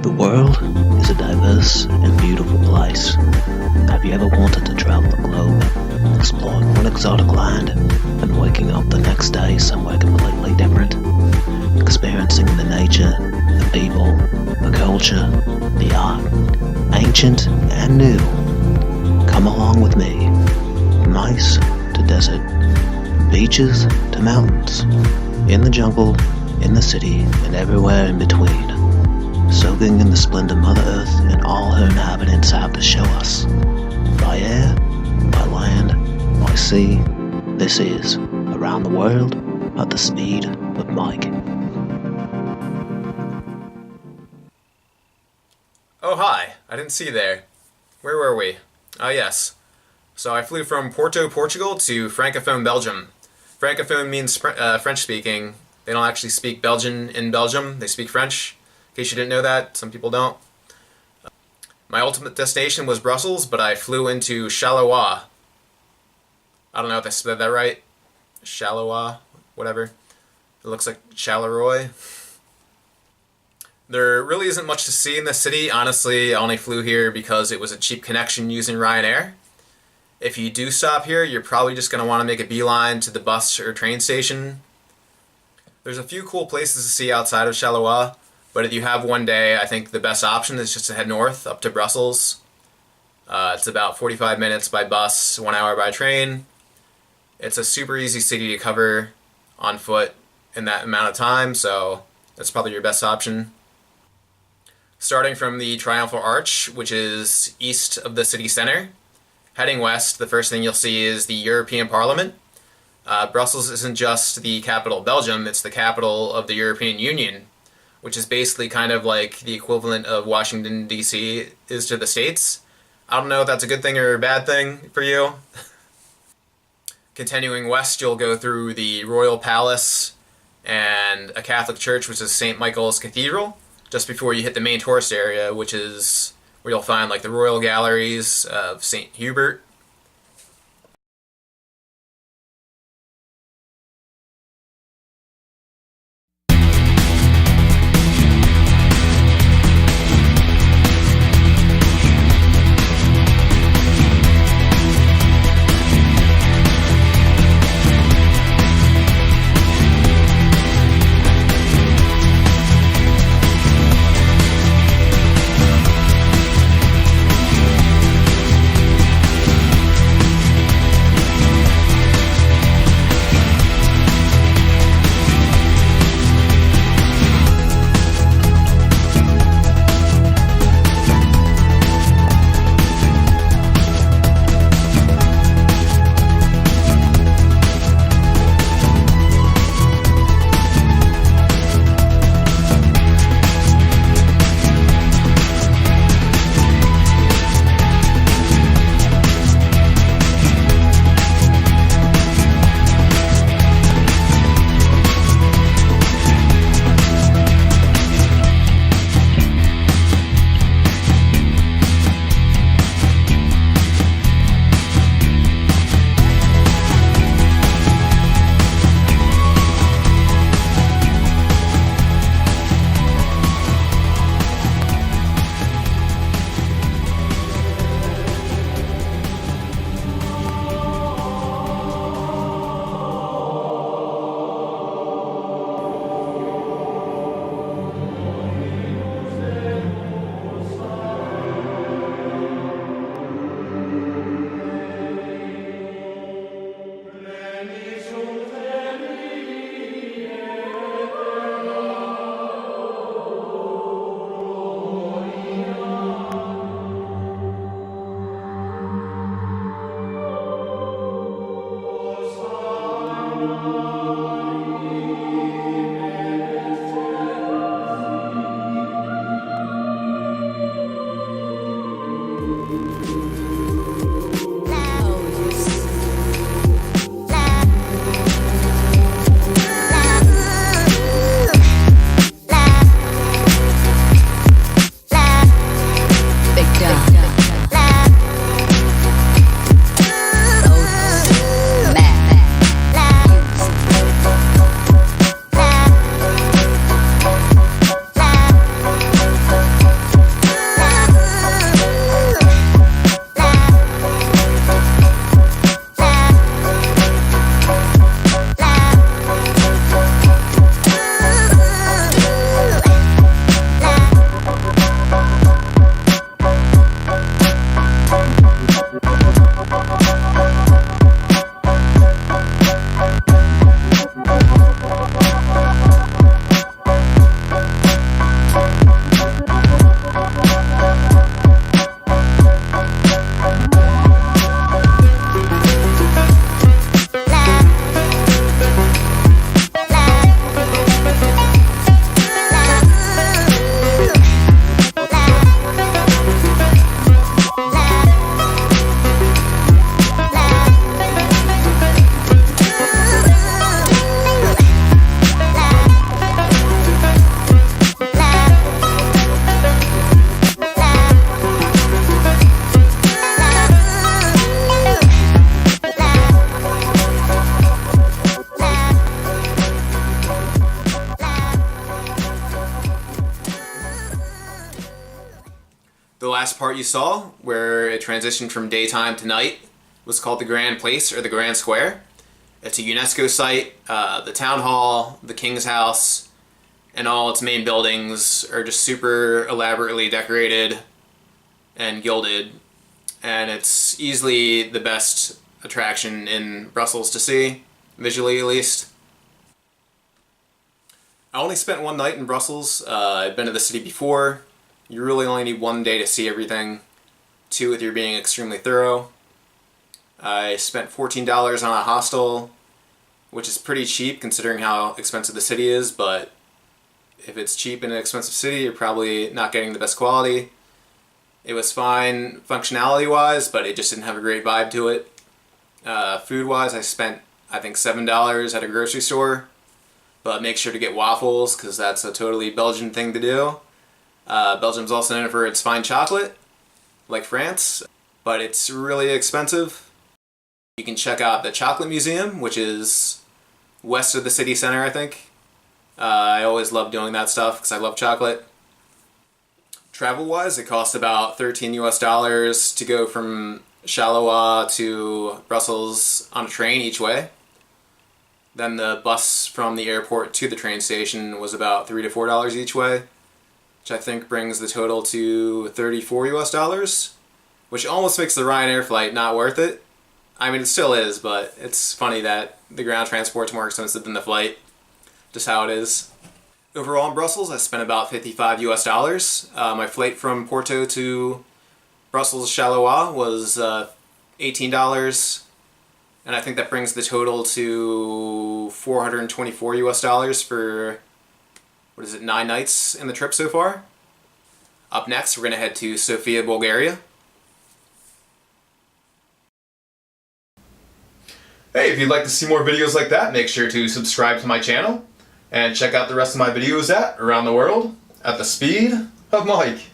The world is a diverse and beautiful place. Have you ever wanted to travel the globe, exploring one exotic land, and waking up the next day somewhere completely different? Experiencing the nature, the people, the culture, the art, ancient and new. Come along with me. From ice to desert, beaches to mountains, in the jungle, in the city, and everywhere in between. Soaking in the splendor Mother Earth and all her inhabitants have to show us. By air, by land, by sea, this is Around the World at the Speed of Mike. Oh hi, I didn't see you there. Where were we? Ah yes. So I flew from Porto, Portugal to Francophone, Belgium. Francophone means French speaking. They don't actually speak Belgian in Belgium, they speak French. In case you didn't know that, some people don't. My ultimate destination was Brussels, but I flew into Charleroi. I don't know if I said that right. Charleroi, whatever. It looks like Charleroi. There really isn't much to see in this city. Honestly, I only flew here because it was a cheap connection using Ryanair. If you do stop here, you're probably just going to want to make a beeline to the bus or train station. There's a few cool places to see outside of Charleroi. But if you have one day, I think the best option is just to head north up to Brussels. It's about 45 minutes by bus, 1 hour by train. It's a super easy city to cover on foot in that amount of time, so that's probably your best option. Starting from the Triumphal Arch, which is east of the city center, heading west, the first thing you'll see is the European Parliament. Brussels isn't just the capital of Belgium, it's the capital of the European Union, which is basically kind of like the equivalent of Washington, D.C. is to the States. I don't know if that's a good thing or a bad thing for you. Continuing west, you'll go through the Royal Palace and a Catholic church, which is St. Michael's Cathedral, just before you hit the main tourist area, which is where you'll find like the Royal Galleries of St Hubert. last part you saw, where it transitioned from daytime to night, was called the Grand Place, or the Grand Square. It's a UNESCO site. The town hall, the King's House, and all its main buildings are just super elaborately decorated and gilded. And it's easily the best attraction in Brussels to see, visually at least. I only spent one night in Brussels. I've been to the city before. You really only need one day to see everything. 2 if you're being extremely thorough. I spent $14 on a hostel, which is pretty cheap considering how expensive the city is, but if it's cheap in an expensive city, you're probably not getting the best quality. It was fine functionality-wise, but it just didn't have a great vibe to it. Food-wise, I spent, I think, $7 at a grocery store, but make sure to get waffles, because that's a totally Belgian thing to do. Belgium's also known for its fine chocolate, like France, but it's really expensive. You can check out the Chocolate Museum, which is west of the city center, I think. I always love doing that stuff because I love chocolate. Travel-wise, it costs about $13 to go from Charleroi to Brussels on a train each way. Then the bus from the airport to the train station was about $3 to $4 each way, which I think brings the total to $34, which almost makes the Ryanair flight not worth it. I mean, it still is, but it's funny that the ground transport's more expensive than the flight. Just how it is. Overall in Brussels, I spent about $55. My flight from Porto to Brussels Charleroi was $18, and I think that brings the total to $424 for, 9 nights in the trip so far. Up next, we're going to head to Sofia, Bulgaria. Hey, if you'd like to see more videos like that, make sure to subscribe to my channel and check out the rest of my videos around the world at the speed of Mike.